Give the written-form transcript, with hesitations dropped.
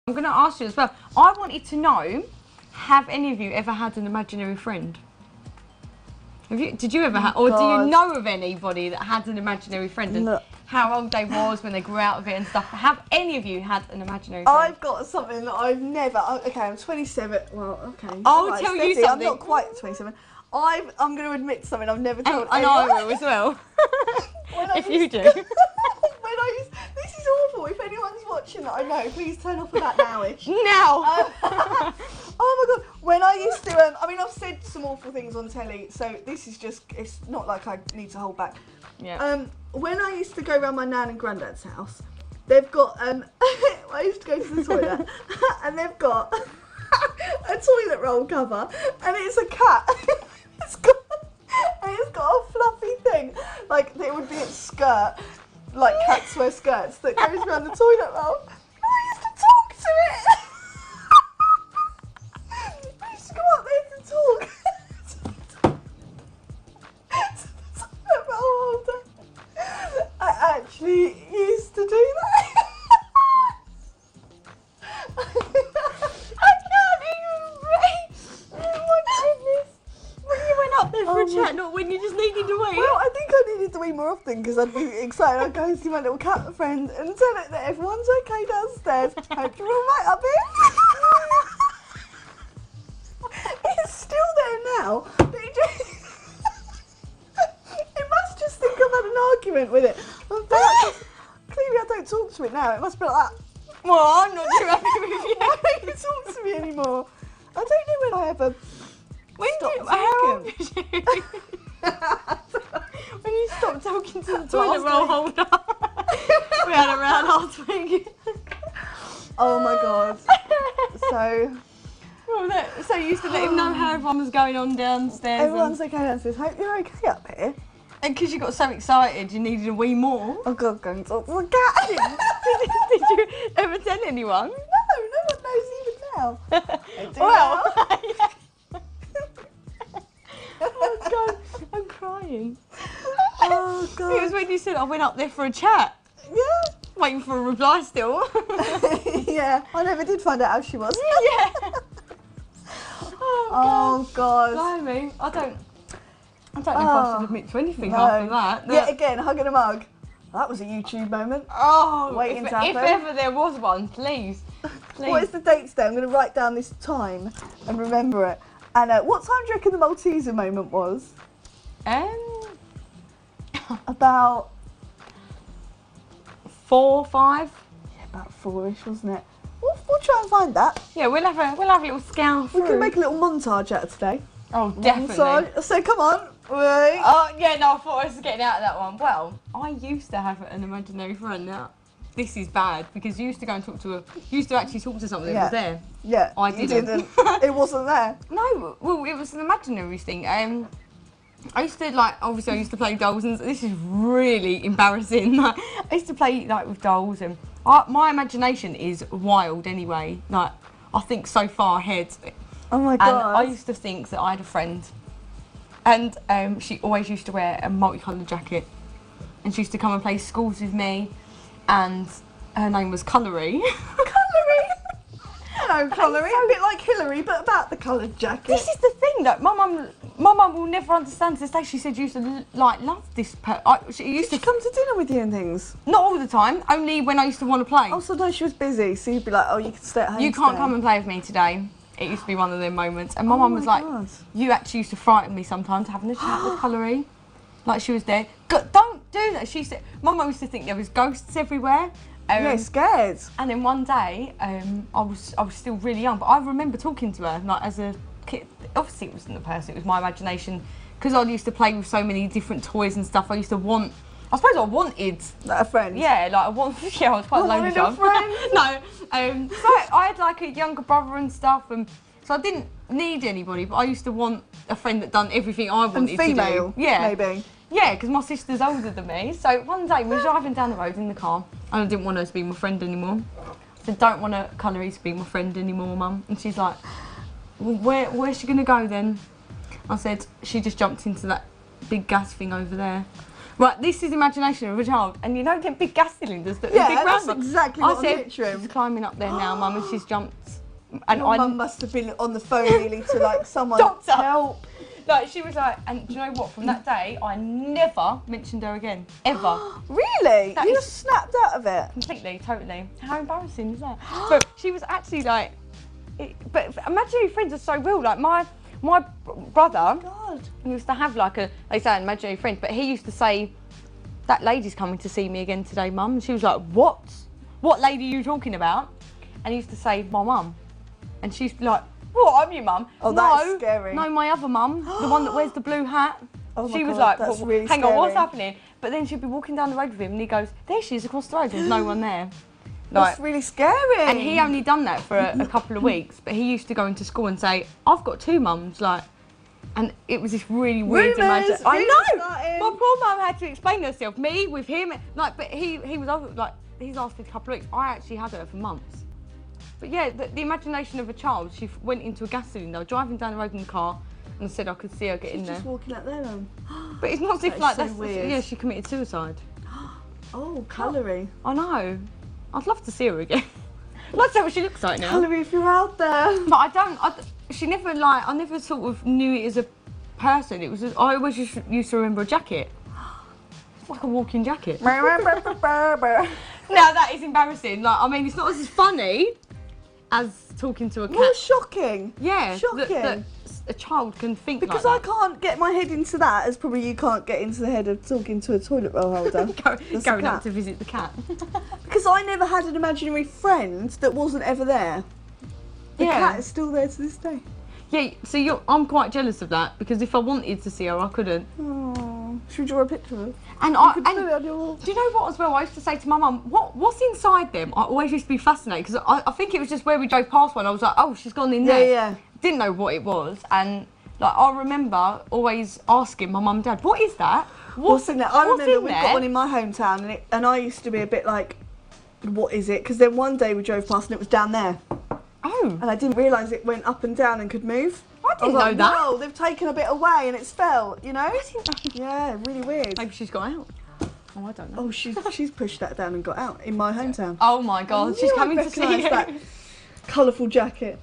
I'm going to ask you as well. I wanted to know, have any of you ever had an imaginary friend? Did you ever have, or do you know of anybody that had an imaginary friend and how old they was when they grew out of it and stuff? Have any of you had an imaginary friend? I've got something that I've never. Okay, I'm 27. Well, okay. I'll tell you something. I'm not quite 27. I'm going to admit something I've never told anyone. I know I will as well. If you do. This is awful. If anyone's watching that I know, please turn off about nowish. Now. Oh my god. When I used to, I mean, I've said some awful things on telly, so this is just, it's not like I need to hold back. Yeah. When I used to go around my nan and granddad's house, they've got, I used to go to the toilet, and they've got a toilet roll cover, and it's a cat. It's got a fluffy thing, like it would be its skirt, like cats wear skirts, that goes around the toilet roll. I used to talk to it. I used to go up there to talk. To the toilet roll all day. I actually used to do that. I can't even breathe. Oh my goodness. When you went up there for a chat, not when you just needed to wait. Well, I think I needed to eat more often because I'd be excited. I'd go and see my little cat friend and tell it that everyone's okay downstairs. Hope you're all right up here. It's still there now. But it must just think I've had an argument with it. Clearly I don't talk to it now. It must be like that. Well, I'm not too happy with you. Why don't you talk to me anymore? I don't know when I ever how old was you? When you stopped talking to the toilet roll holder. We had a round last week. Oh my god. So you used to let him know how everyone was going on downstairs. Everyone's okay downstairs. Hope you're okay up here. And because you got so excited, you needed a wee more. Oh god, go and talk to the cat. Did you ever tell anyone? No one knows even now. Well, yeah. Oh god, I'm crying. Oh god. It was when you said I went up there for a chat. Yeah. Waiting for a reply still. Yeah, I never did find out how she was. Yeah. Oh god. Blimey, I don't know if I should admit to anything after that. Yeah, again, hugging a mug. That was a YouTube moment. Oh, waiting to happen. If ever there was one, please. What is the date today? I'm going to write down this time and remember it. And what time do you reckon the Malteser moment was? About 4, 5. Yeah, about 4ish, wasn't it? We'll try and find that. Yeah, we'll have a little scour through. We can make a little montage out of today. Oh, definitely. Montage. So come on. Wait. Oh yeah, no, I thought I was getting out of that one. Well, I used to have an imaginary friend. Now, this is bad because you used to go and talk to you used to actually talk to something that was there. Yeah. I didn't. It wasn't there. No, well, it was an imaginary thing. I used to obviously I used to play dolls, and this is really embarrassing. Like, I used to play with dolls, and my imagination is wild anyway. Like, I think so far ahead. Oh my god. And I used to think that I had a friend, and she always used to wear a multicoloured jacket, and she used to come and play schools with me, and her name was Coloury. Hello, Coloury. A bit like Hillary, but about the coloured jacket. This is the thing that my mum will never understand to this day. She said she used to love this. She used to come to dinner with you and things. Not all the time, only when I used to want to play. Oh, so no, she was busy. So you'd be like, oh, you can stay at home. You can't come and play with me today. It used to be one of them moments, and my mum was like, you actually used to frighten me sometimes having a chat with Coloury, like she was there. Don't do that. She said, my mum used to think there was ghosts everywhere. Yeah, scared. And then one day, I was still really young, but I remember talking to her like as a kid. Obviously, it wasn't a person; it was my imagination. Because I used to play with so many different toys and stuff. I suppose I wanted like a friend. Yeah, like I was quite lonely. A friend. No, so I had like a younger brother and stuff, and so I didn't need anybody. But I used to want a friend that done everything I wanted female, to do. Yeah, maybe. Yeah, because my sister's older than me. So one day we were driving down the road in the car, and I didn't want her to be my friend anymore. I said, don't want Coloury to be my friend anymore, Mum. And she's like, well, where's she going to go then? I said, she just jumped into that big gas thing over there. Right, this is imagination of a child, and you know them big gas cylinders that Yeah, the big that's round exactly I what I'm said, picturing. she's climbing up there now, Mum, and she's jumped. And Your mum must have been on the phone nearly to like someone Doctor. help. Like, she was like, and do you know what? From that day, I never mentioned her again, ever. Really? That You is- just snapped out of it. Completely, totally. How embarrassing is that? But she was actually like, but imaginary friends are so real. Like my brother God. used to have like they say an imaginary friend, but he used to say, that lady's coming to see me again today, Mum. And she was like, what? What lady are you talking about? And he used to say, my mum. And she's like, what, I'm your mum? Oh, no, that's scary. No, my other mum, the one that wears the blue hat. Oh my She was God, like, that's well, really hang on, what's scary. happening? But then she'd be walking down the road with him and he goes, there she is across the road, there's no one there. That's really scary. And he only done that for a couple of weeks, but he used to go into school and say, I've got two mums, like, and it was this really weird Rumours, I know! starting. My poor mum had to explain herself, me with him, like, but he was like, he's lasted a couple of weeks. I actually had her for months. But yeah, the imagination of a child, she went into a gas cylinder, driving down the road in the car, and said I could see her get in there. Just walking up there then. But it's not as if That is like so that's weird. yeah, she committed suicide. Oh, Colourie. I know. I'd love to see her again. I'd like to see what she looks like now. Colourie, if you're out there. But she never like, I never sort of knew it as a person. It was just, I always just used to remember a jacket. It's like a walking jacket. Now that is embarrassing. Like, I mean, it's not as funny as talking to a cat. More shocking. Yeah, Shocking. that a child can think Because like I can't get my head into that, as probably you can't get into the head of talking to a toilet roll holder. that. Going up to visit the cat. Because I never had an imaginary friend that wasn't ever there. The cat is still there to this day. Yeah, so I'm quite jealous of that because if I wanted to see her, I couldn't. Oh, should we draw a picture of her? And You could put it on your wall. do you know what as well? I used to say to my mum, what's inside them? I always used to be fascinated because I think it was just where we drove past one. I was like, oh, she's gone in there. Yeah. Didn't know what it was, and like I remember always asking my mum and dad, what is that? What's in there? I what's remember in we've there? got one in my hometown, and I used to be a bit like, what is it? Because then one day we drove past and it was down there. Oh, And I didn't realise it went up and down and could move. I didn't was know like, that. Whoa, they've taken a bit away and it's fell, you know? Yeah, really weird. Maybe she's got out. Oh, I don't know. Oh, she's pushed that down and got out in my hometown. Oh my God, I she's knew I'd coming to see recognise you. that colourful jacket.